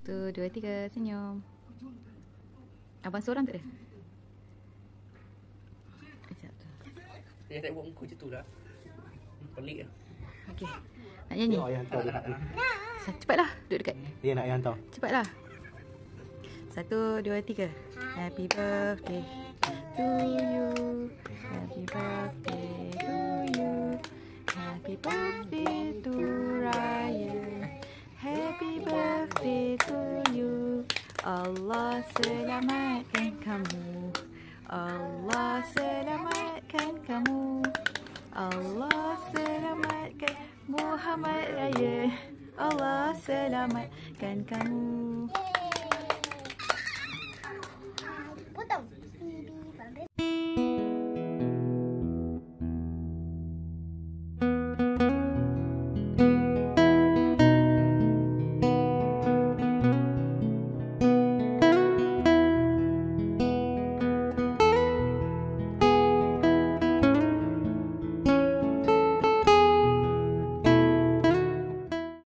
1, 2, 3, senyum. Abang seorang tak ada? Sekejap tu. Dia tak buat muka macam tu lah. Pelik lah. Okey. Nak nyanyi? Ayah hantar dia nak. Cepatlah, duduk dekat. Dia nak ayah hantar. Cepatlah. 1, 2, 3. Happy birthday to you. Happy birthday to you. Happy birthday to Raya. Happy birthday to you. Allah selamatkan kamu. Allah selamatkan kamu. Allah selamatkan Muhammad Raya. Allah selamatkan kamu.